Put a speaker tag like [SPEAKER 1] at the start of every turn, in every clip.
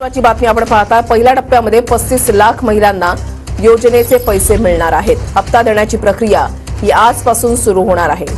[SPEAKER 1] महत्त्वाची बातमी आपण पाहता। पहिल्या टप्प्यामध्ये 35 लाख महिलांना योजनेचे पैसे मिळणार आहेत। हप्ता देण्याची प्रक्रिया ही आजपासून सुरू होणार आहे।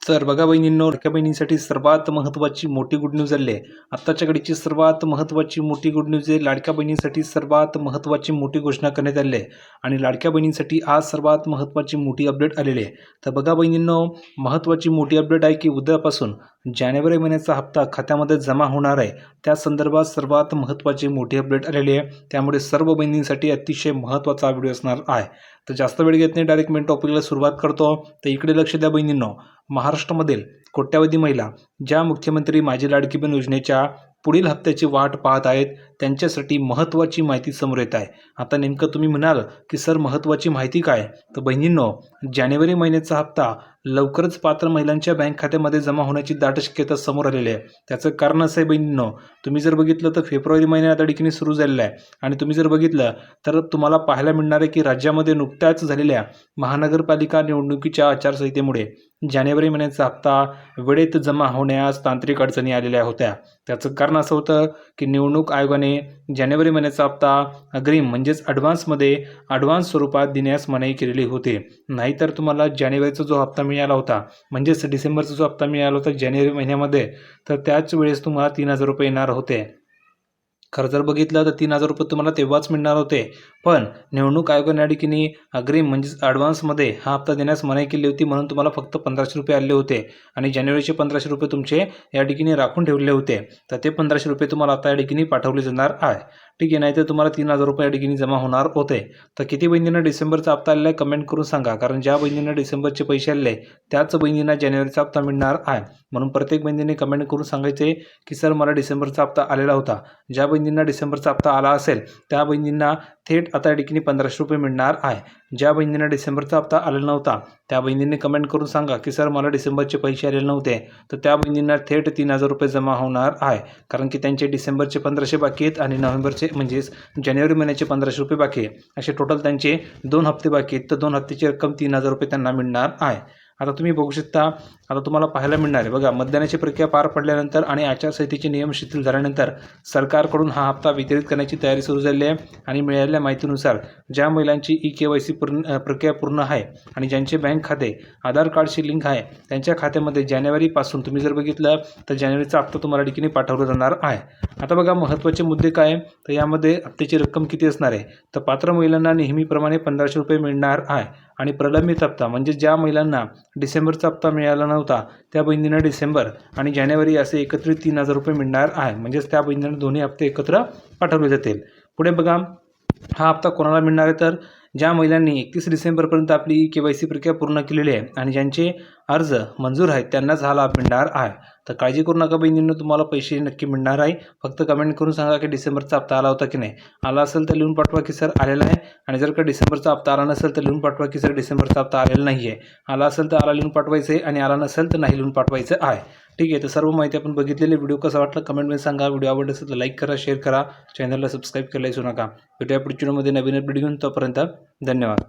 [SPEAKER 2] तर बघा बहिणींनो, लाडक्या बहिणींसाठी सर्वात महत्त्वाची मोठी गुड न्यूज आली आहे। आत्ताच्या घडीची सर्वात महत्त्वाची मोठी गुड न्यूज आहे। लाडक्या बहिणींसाठी सर्वात महत्त्वाची मोठी घोषणा करण्यात आली आहे आणि लाडक्या बहिणींसाठी आज सर्वात महत्त्वाची मोठी अपडेट आलेली आहे। तर बघा बहिणींनो, महत्त्वाची मोठी अपडेट आहे की उद्यापासून जानेवारी महिन्याचा हप्ता खात्यामध्ये जमा होणार आहे। त्या संदर्भात सर्वात महत्त्वाची मोठी अपडेट आलेली आहे। त्यामुळे सर्व बहिणींसाठी अतिशय महत्त्वाचा व्हिडिओ असणार आहे। तर जास्त वेळ घेत नाही, डायरेक्ट मेन टॉपिकला सुरुवात करतो। तर इकडे लक्ष द्या बहिणींनो, महाराष्ट्रामधील कोट्यावधी महिला ज्या मुख्यमंत्री माझी लाडकी बहीण योजनेच्या पुढील हप्त्याची वाट पाहत आहेत त्यांच्यासाठी महत्त्वाची माहिती समोर येत आहे। आता नेमकं तुम्ही म्हणाल की सर महत्त्वाची माहिती काय? तर बहिणींनो, जानेवारी महिन्याचा हप्ता लवकरच पात्र महिलांच्या बँक खात्यामध्ये जमा होण्याची दाट शक्यता समोर आलेली आहे। त्याचं कारण असं आहे बहिणींनो, तुम्ही जर बघितलं तर फेब्रुवारी महिन्यात अडकीने सुरू झालेला आहे आणि तुम्ही जर बघितलं तर तुम्हाला पाहायला मिळणार आहे की राज्यामध्ये नुकत्याच झालेल्या महानगरपालिका निवडणुकीच्या आचारसंहितेमुळे जानेवारी महिन्याचा हप्ता वेळेत जमा होण्यास तांत्रिक अडचणी आलेल्या होत्या। त्याचं कारण असं होतं की निवडणूक आयोगाने जानेवारी महिन्याचा हप्ता अग्रिम म्हणजेच ॲडव्हान्स स्वरूपात देण्यास मनाई केलेली होती। नाहीतर तुम्हाला जानेवारीचा जो हप्ता मिळाला होता म्हणजेच डिसेंबरचा जो हप्ता मिळाला होता जानेवारी महिन्यामध्ये, तर त्याच वेळेस तुम्हाला 3000 रुपये येणार होते। खरं जर बघितलं तर 3000 रुपये तुम्हाला तेव्हाच मिळणार होते, पण निवडणूक आयोगाने या ठिकाणी अग्रिम म्हणजेच ॲडव्हान्समध्ये हा हप्ता देण्यास मनाई केली होती, म्हणून तुम्हाला फक्त 1500 रुपये आले होते आणि जानेवारीचे 1500 रुपये तुमचे या ठिकाणी राखून ठेवले होते। तर ते 1500 रुपये तुम्हाला आता या ठिकाणी पाठवले जाणार आहे, ठीक आहे। नाहीतर तुम्हाला 3000 रुपये या ठिकाणी जमा होणार होते। तर किती बहिणींना डिसेंबरचा हप्ता आलेला आहे कमेंट करून सांगा, कारण ज्या बहिणींना डिसेंबरचे पैसे आले त्याच बहिणींना जानेवारीचा हप्ता मिळणार आहे। म्हणून प्रत्येक बहिणीने कमेंट करून सांगायचे की सर मला डिसेंबरचा हप्ता आलेला होता। ज्या बहिणींना डिसेंबरचा हप्ता आला असेल त्या बहिणींना थेट आता या ठिकाणी 1500 रुपये मिळणार आहे। ज्या बहिणींना डिसेंबरचा हप्ता आलेला नव्हता त्या बहिणींनी कमेंट करून सांगा की सर मला डिसेंबरचे पैसे आलेले नव्हते, तर त्या बहिणींना थेट 3000 रुपये जमा होणार आहे, कारण की त्यांचे डिसेंबरचे 1500 बाकी आहेत आणि नोव्हेंबरचे म्हणजेच जानेवारी महिन्याचे 1500 रुपये बाकी आहे। असे टोटल त्यांचे 2 हप्ते बाकी आहेत, तर 2 हप्त्याची रक्कम 3000 रुपये त्यांना मिळणार आहे। आता तुम्ही बघू शकता, आता तुम्हाला पाहायला मिळणार आहे बघा, मतदानाची प्रक्रिया पार पडल्यानंतर आणि आचारसंहितेचे नियम शिथिल झाल्यानंतर सरकारकडून हा हप्ता वितरित करण्याची तयारी सुरू झाली आहे आणि मिळालेल्या माहितीनुसार ज्या महिलांची KYC प्रक्रिया पूर्ण आहे आणि ज्यांचे बँक खाते आधार कार्डशी लिंक आहे त्यांच्या खात्यामध्ये जानेवारीपासून तुम्ही जर बघितलं तर जानेवारीचा हप्ता तुम्हाला ठिकाणी पाठवला जाणार आहे। आता बघा महत्त्वाचे मुद्दे काय, तर यामध्ये हप्त्याची रक्कम किती असणार आहे, तर पात्र महिलांना नेहमीप्रमाणे 1500 रुपये मिळणार आहे आणि प्रलंबित हप्ता म्हणजे ज्या महिलांना डिसेंबरचा हप्ता मिळाला नव्हता त्या बहिणींना डिसेंबर आणि जानेवारी असे एकत्रित 3000 रुपये मिळणार आहे, म्हणजेच त्या बहिणींना दोन्ही हप्ते एकत्र पाठवले जातील। पुढे बघा, हा हप्ता कोणाला मिळणार आहे, तर ज्या महिलांनी 31 डिसेंबरपर्यंत आपली KYC प्रक्रिया पूर्ण केलेली आहे आणि ज्यांचे अर्ज मंजूर आहेत त्यांनाच हा लाभ मिळणार आहे। तर काळजी करू नका बहिणींनो, तुम्हाला पैसे नक्की मिळणार आहे। फक्त कमेंट करून सांगा की डिसेंबरचा हप्ता आला होता की नाही। आला असेल तर लिहून पाठवा की सर आलेला आहे, आणि जर का डिसेंबरचा हप्ता आला नसेल तर लिहून पाठवा की सर डिसेंबरचा हप्ता आलेला नाही आहे। आला असेल तर आला लिहून पाठवायचं आहे आणि आला नसेल तर नाही लिहून पाठवायचं आहे, ठीक आहे। तर सर्व माहिती आपण बघितलेली, व्हिडिओ कसा वाटला कमेंटमध्ये सांगा। व्हिडिओ आवडला असेल तर लाईक करा, शेअर करा, चॅनलला सबस्क्राईब करायला विसरू नका। भेटूया पुढच्या व्हिडिओमध्ये नवीन अपडेट घेऊन, तोपर्यंत धन्यवाद।